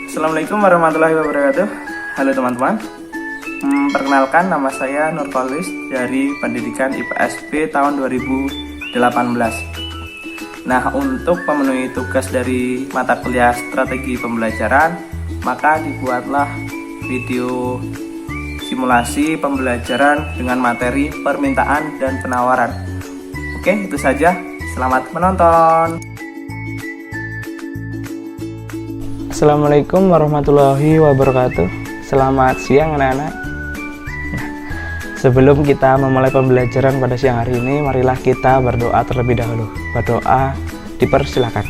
Assalamualaikum warahmatullahi wabarakatuh. Halo teman-teman. Perkenalkan, nama saya Nur Paulis dari Pendidikan IPSB tahun 2018. Nah, untuk memenuhi tugas dari mata kuliah strategi pembelajaran, maka dibuatlah video simulasi pembelajaran dengan materi permintaan dan penawaran. Oke, itu saja. Selamat menonton. Assalamualaikum warahmatullahi wabarakatuh. Selamat siang anak-anak. Sebelum kita memulai pembelajaran pada siang hari ini, marilah kita berdoa terlebih dahulu. Berdoa dipersilakan.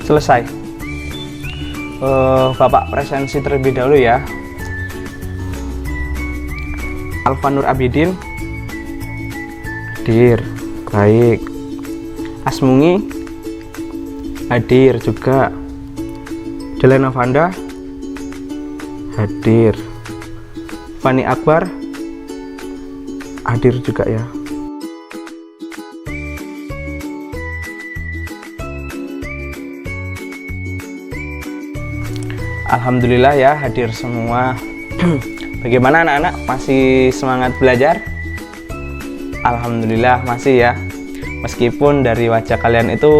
Selesai. Bapak presensi terlebih dahulu ya. Alfanur Abidin hadir, baik. Asmungi hadir juga. Delena Vanda hadir. Fani Akbar hadir juga ya. Alhamdulillah ya, hadir semua. Bagaimana anak-anak, masih semangat belajar? Alhamdulillah masih ya, meskipun dari wajah kalian itu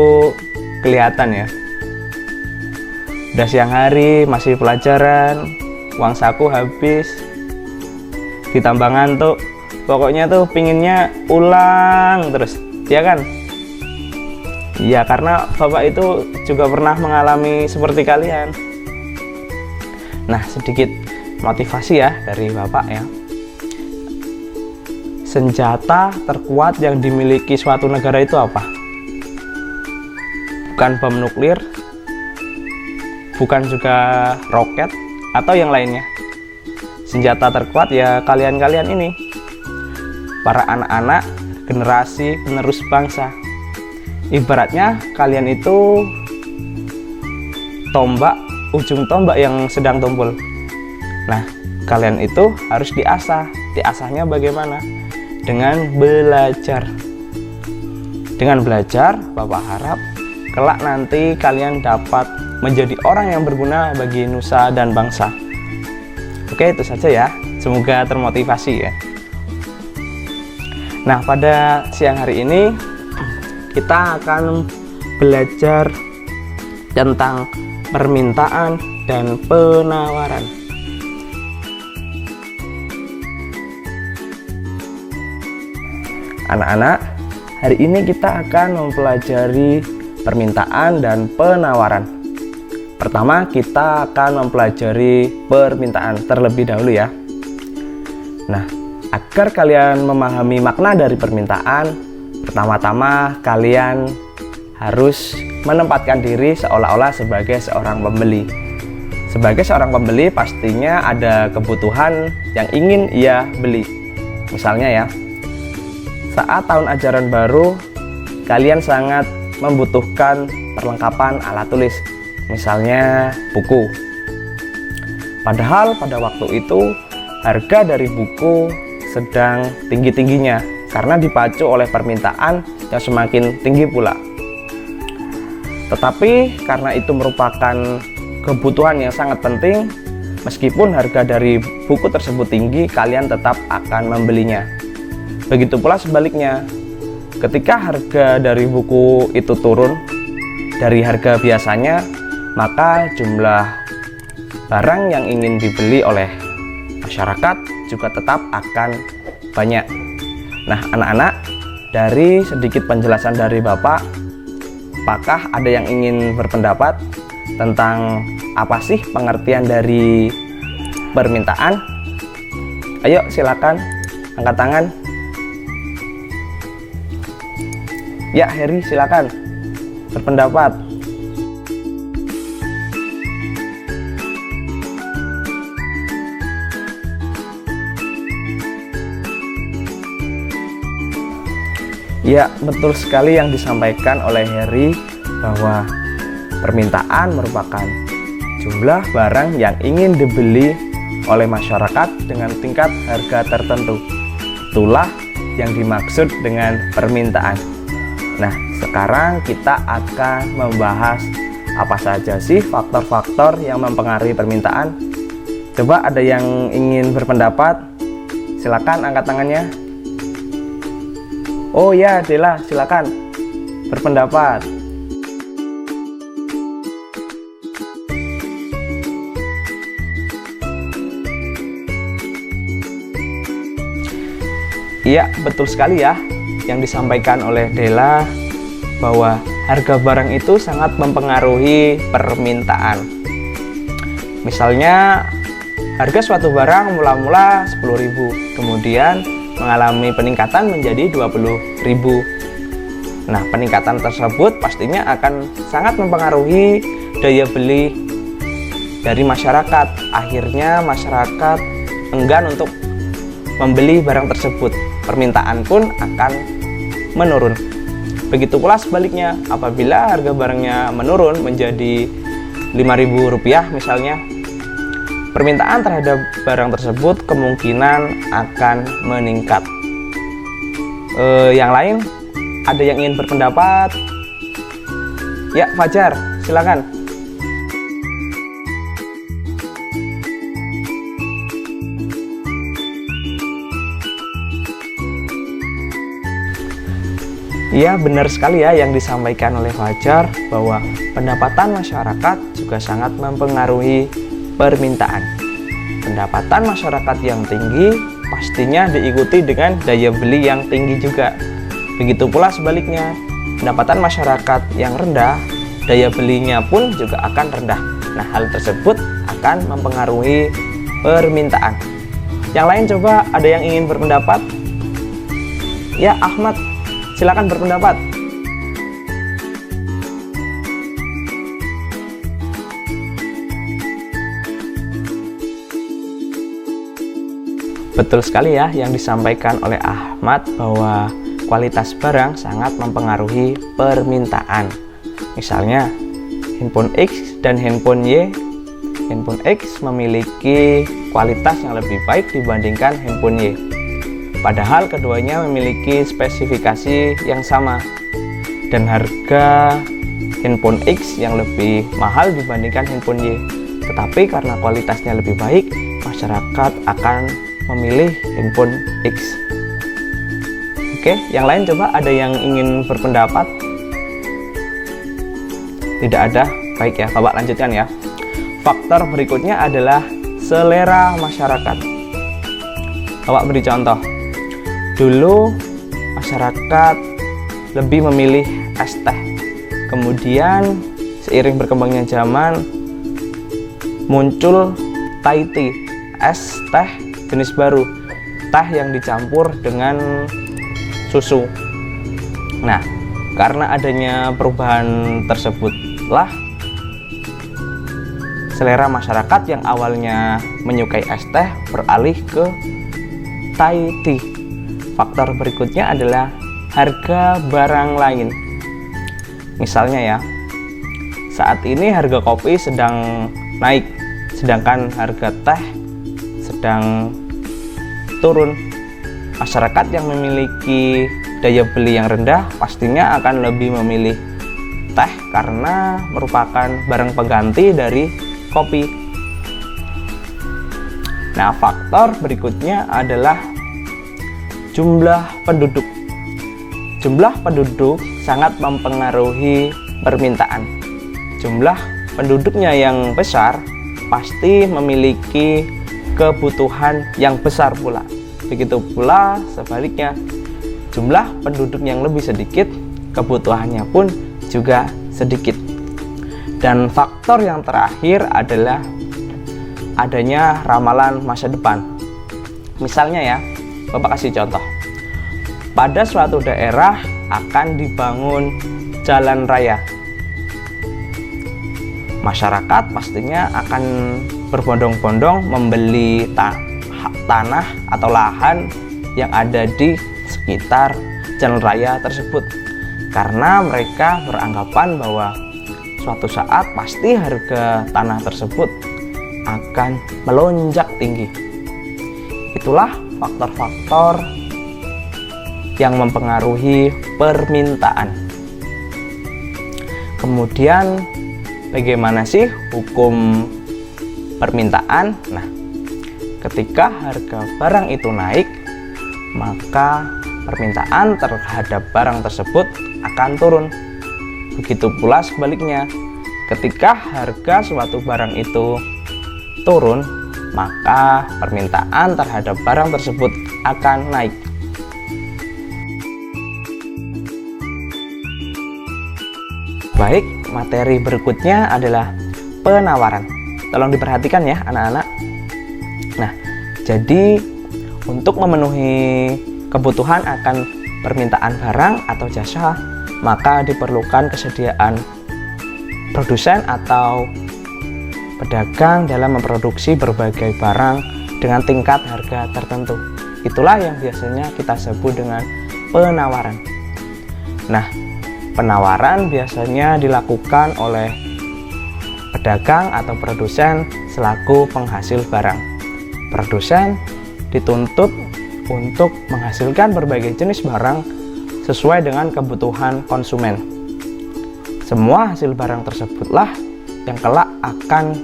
kelihatan ya, udah siang hari masih pelajaran, uang saku habis, ditambah ngantuk, pokoknya tuh pinginnya ulang terus, ya kan? Iya, karena bapak itu juga pernah mengalami seperti kalian. Nah, sedikit motivasi ya dari bapak ya. Senjata terkuat yang dimiliki suatu negara itu apa? Bukan bom nuklir, bukan juga roket, atau yang lainnya. Senjata terkuat ya kalian-kalian ini, para anak-anak generasi penerus bangsa. Ibaratnya kalian itu tombak, ujung tombak yang sedang tumpul. Nah, kalian itu harus diasah. Diasahnya bagaimana? Dengan belajar. Dengan belajar, Bapak harap kelak nanti kalian dapat menjadi orang yang berguna bagi nusa dan bangsa. Oke, itu saja ya. Semoga termotivasi ya. Nah, pada siang hari ini kita akan belajar tentang permintaan dan penawaran. Anak-anak, hari ini kita akan mempelajari permintaan dan penawaran. Pertama, kita akan mempelajari permintaan terlebih dahulu ya. Nah, agar kalian memahami makna dari permintaan, pertama-tama kalian harus menempatkan diri seolah-olah sebagai seorang pembeli. Sebagai seorang pembeli, pastinya ada kebutuhan yang ingin ia beli. Misalnya ya, saat tahun ajaran baru, kalian sangat membutuhkan perlengkapan alat tulis, misalnya buku. Padahal pada waktu itu, harga dari buku sedang tinggi-tingginya karena dipacu oleh permintaan yang semakin tinggi pula. Tetapi karena itu merupakan kebutuhan yang sangat penting, meskipun harga dari buku tersebut tinggi, kalian tetap akan membelinya. Begitu pula sebaliknya, ketika harga dari buku itu turun dari harga biasanya, maka jumlah barang yang ingin dibeli oleh masyarakat juga tetap akan banyak. Nah, anak-anak, dari sedikit penjelasan dari Bapak, apakah ada yang ingin berpendapat tentang apa sih pengertian dari permintaan? Ayo silakan angkat tangan. Ya, Heri, silakan berpendapat. Ya, betul sekali yang disampaikan oleh Heri, bahwa permintaan merupakan jumlah barang yang ingin dibeli oleh masyarakat dengan tingkat harga tertentu. Itulah yang dimaksud dengan permintaan. Nah, sekarang kita akan membahas apa saja sih faktor-faktor yang mempengaruhi permintaan. Coba ada yang ingin berpendapat? Silakan angkat tangannya. Oh ya, Dela, silakan berpendapat. Iya, betul sekali ya yang disampaikan oleh Dela, bahwa harga barang itu sangat mempengaruhi permintaan. Misalnya harga suatu barang mula-mula 10.000, kemudian mengalami peningkatan menjadi 20.000. Nah, peningkatan tersebut pastinya akan sangat mempengaruhi daya beli dari masyarakat. Akhirnya masyarakat enggan untuk membeli barang tersebut. Permintaan pun akan menurun. Begitu pula sebaliknya, apabila harga barangnya menurun menjadi Rp5.000 misalnya, permintaan terhadap barang tersebut kemungkinan akan meningkat. Yang lain, ada yang ingin berpendapat? Ya, Fajar, silakan. Iya, benar sekali ya yang disampaikan oleh Fajar, bahwa pendapatan masyarakat juga sangat mempengaruhi permintaan. Pendapatan masyarakat yang tinggi pastinya diikuti dengan daya beli yang tinggi juga. Begitu pula sebaliknya, pendapatan masyarakat yang rendah, daya belinya pun juga akan rendah. Nah, hal tersebut akan mempengaruhi permintaan. Yang lain coba ada yang ingin berpendapat? Ya, Ahmad, silakan berpendapat. Betul sekali ya yang disampaikan oleh Ahmad, bahwa kualitas barang sangat mempengaruhi permintaan. Misalnya handphone X dan handphone Y. Handphone X memiliki kualitas yang lebih baik dibandingkan handphone Y, padahal keduanya memiliki spesifikasi yang sama, dan harga handphone X yang lebih mahal dibandingkan handphone Y. Tetapi karena kualitasnya lebih baik, masyarakat akan memilih handphone X. Oke, yang lain coba ada yang ingin berpendapat? Tidak ada? Baik ya, Bapak lanjutkan ya. Faktor berikutnya adalah selera masyarakat. Bapak beri contoh. Dulu masyarakat lebih memilih es teh. Kemudian seiring berkembangnya zaman muncul Thai tea, es teh jenis baru, teh yang dicampur dengan susu. Nah, karena adanya perubahan tersebutlah selera masyarakat yang awalnya menyukai es teh beralih ke Thai tea. Faktor berikutnya adalah harga barang lain. Misalnya ya, saat ini harga kopi sedang naik, sedangkan harga teh sedang turun. Masyarakat yang memiliki daya beli yang rendah pastinya akan lebih memilih teh karena merupakan barang pengganti dari kopi. Nah, faktor berikutnya adalah jumlah penduduk. Jumlah penduduk sangat mempengaruhi permintaan. Jumlah penduduknya yang besar pasti memiliki kebutuhan yang besar pula. Begitu pula sebaliknya, jumlah penduduk yang lebih sedikit, kebutuhannya pun juga sedikit. Dan faktor yang terakhir adalah adanya ramalan masa depan. Misalnya ya, Bapak kasih contoh. Pada suatu daerah akan dibangun jalan raya. Masyarakat pastinya akan berbondong-bondong membeli tanah atau lahan yang ada di sekitar jalan raya tersebut, karena mereka beranggapan bahwa suatu saat pasti harga tanah tersebut akan melonjak tinggi. Itulah faktor-faktor yang mempengaruhi permintaan. Kemudian, bagaimana sih hukum permintaan? Nah, ketika harga barang itu naik, maka permintaan terhadap barang tersebut akan turun. Begitu pula sebaliknya, ketika harga suatu barang itu turun, maka permintaan terhadap barang tersebut akan naik. Baik, materi berikutnya adalah penawaran. Tolong diperhatikan ya anak-anak. Nah, jadi untuk memenuhi kebutuhan akan permintaan barang atau jasa, maka diperlukan kesediaan produsen atau pedagang dalam memproduksi berbagai barang dengan tingkat harga tertentu. Itulah yang biasanya kita sebut dengan penawaran. Nah, penawaran biasanya dilakukan oleh pedagang atau produsen selaku penghasil barang. Produsen dituntut untuk menghasilkan berbagai jenis barang sesuai dengan kebutuhan konsumen. Semua hasil barang tersebutlah yang kelak akan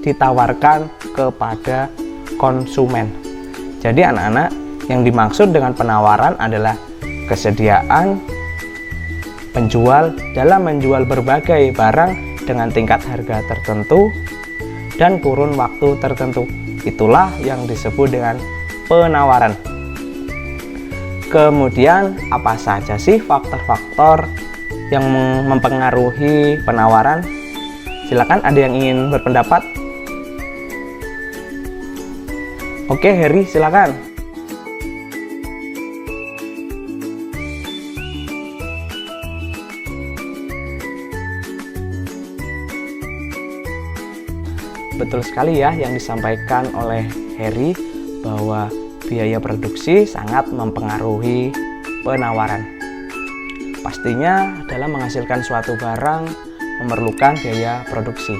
ditawarkan kepada konsumen. Jadi anak-anak, yang dimaksud dengan penawaran adalah kesediaan penjual dalam menjual berbagai barang dengan tingkat harga tertentu dan kurun waktu tertentu. Itulah yang disebut dengan penawaran. Kemudian, apa saja sih faktor-faktor yang mempengaruhi penawaran? Silakan, ada yang ingin berpendapat? Oke, Heri, silakan. Betul sekali ya yang disampaikan oleh Heri, bahwa biaya produksi sangat mempengaruhi penawaran. Pastinya dalam menghasilkan suatu barang memerlukan biaya produksi.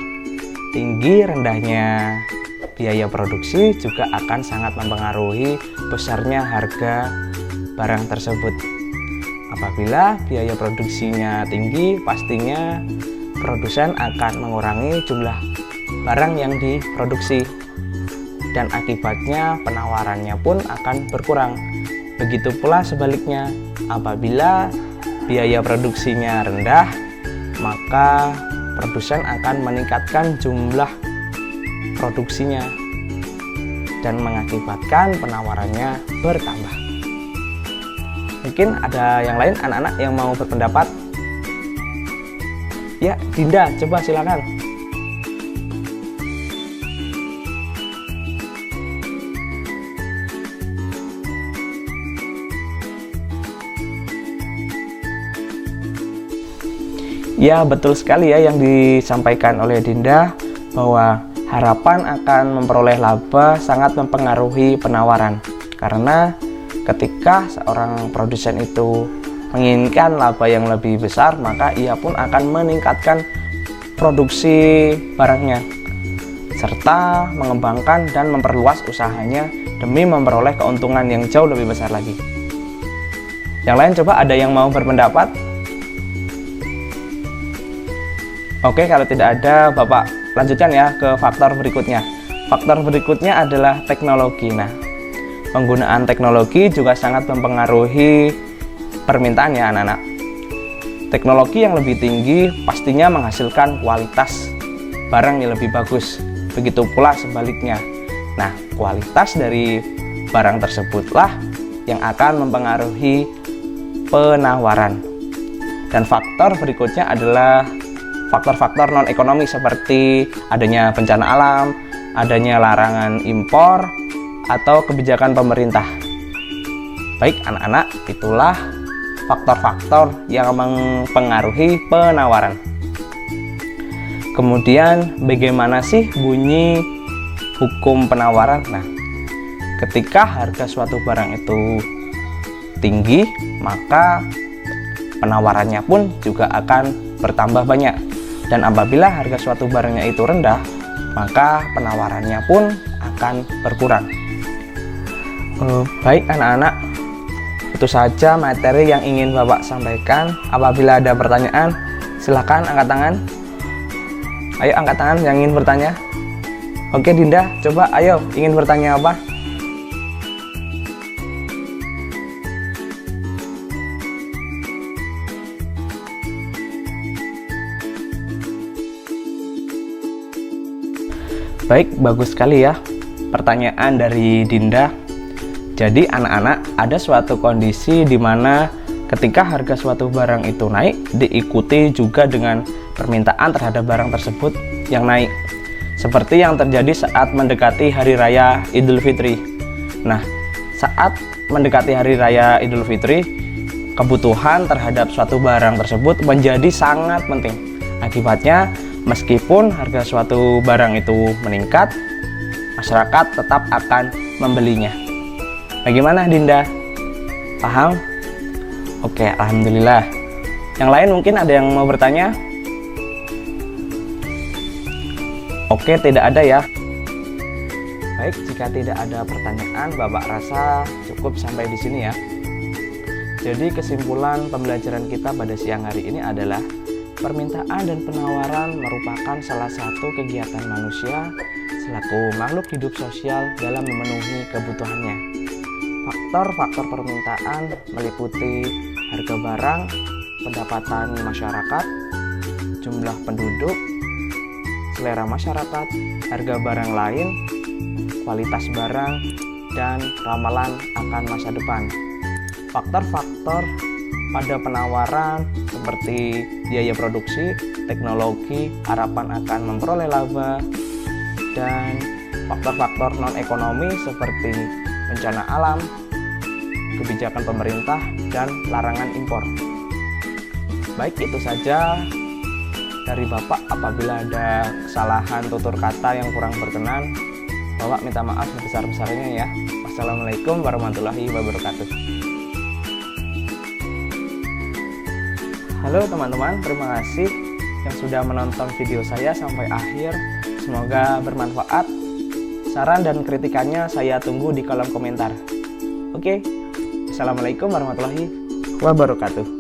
Tinggi rendahnya biaya produksi juga akan sangat mempengaruhi besarnya harga barang tersebut. Apabila biaya produksinya tinggi, pastinya produsen akan mengurangi jumlah barang yang diproduksi, dan akibatnya penawarannya pun akan berkurang. Begitu pula sebaliknya, apabila biaya produksinya rendah, maka produsen akan meningkatkan jumlah produksinya dan mengakibatkan penawarannya bertambah. Mungkin ada yang lain anak-anak yang mau berpendapat? Ya, Dinda, coba silakan. Ya, betul sekali ya yang disampaikan oleh Dinda, bahwa harapan akan memperoleh laba sangat mempengaruhi penawaran. Karena ketika seorang produsen itu menginginkan laba yang lebih besar, maka ia pun akan meningkatkan produksi barangnya, serta mengembangkan dan memperluas usahanya demi memperoleh keuntungan yang jauh lebih besar lagi. Yang lain coba, ada yang mau berpendapat? Oke, kalau tidak ada, Bapak lanjutkan ya ke faktor berikutnya. Faktor berikutnya adalah teknologi. Nah, penggunaan teknologi juga sangat mempengaruhi permintaan ya anak-anak. Teknologi yang lebih tinggi pastinya menghasilkan kualitas barang yang lebih bagus. Begitu pula sebaliknya. Nah, kualitas dari barang tersebutlah yang akan mempengaruhi penawaran. Dan faktor berikutnya adalah faktor-faktor non-ekonomi seperti adanya bencana alam, adanya larangan impor, atau kebijakan pemerintah. Baik anak-anak, itulah faktor-faktor yang mempengaruhi penawaran. Kemudian bagaimana sih bunyi hukum penawaran? Nah, ketika harga suatu barang itu tinggi, maka penawarannya pun juga akan bertambah banyak. Dan apabila harga suatu barangnya itu rendah, maka penawarannya pun akan berkurang. Baik anak-anak, Itu saja materi yang ingin Bapak sampaikan. Apabila ada pertanyaan, silakan angkat tangan. Ayo angkat tangan yang ingin bertanya. Oke Dinda, coba ayo, ingin bertanya apa? Baik, bagus sekali ya pertanyaan dari Dinda. Jadi anak-anak, ada suatu kondisi di mana ketika harga suatu barang itu naik, diikuti juga dengan permintaan terhadap barang tersebut yang naik. Seperti yang terjadi saat mendekati Hari Raya Idul Fitri. Nah, saat mendekati Hari Raya Idul Fitri, kebutuhan terhadap suatu barang tersebut menjadi sangat penting. Akibatnya, meskipun harga suatu barang itu meningkat, masyarakat tetap akan membelinya. Bagaimana Dinda? Paham? Oke, alhamdulillah. Yang lain mungkin ada yang mau bertanya? Oke, tidak ada ya. Baik, jika tidak ada pertanyaan, Bapak rasa cukup sampai di sini ya. Jadi kesimpulan pembelajaran kita pada siang hari ini adalah permintaan dan penawaran merupakan salah satu kegiatan manusia selaku makhluk hidup sosial dalam memenuhi kebutuhannya. Faktor-faktor permintaan meliputi harga barang, pendapatan masyarakat, jumlah penduduk, selera masyarakat, harga barang lain, kualitas barang, dan ramalan akan masa depan. Faktor-faktor pada penawaran seperti biaya produksi, teknologi, harapan akan memperoleh laba, dan faktor-faktor non-ekonomi seperti bencana alam, kebijakan pemerintah, dan larangan impor. Baik, itu saja dari Bapak. Apabila ada kesalahan tutur kata yang kurang berkenan, Bapak minta maaf sebesar-besarnya ya. Wassalamualaikum warahmatullahi wabarakatuh. Halo teman-teman, terima kasih yang sudah menonton video saya sampai akhir. Semoga bermanfaat. Saran dan kritikannya saya tunggu di kolom komentar. Oke, assalamualaikum warahmatullahi wabarakatuh.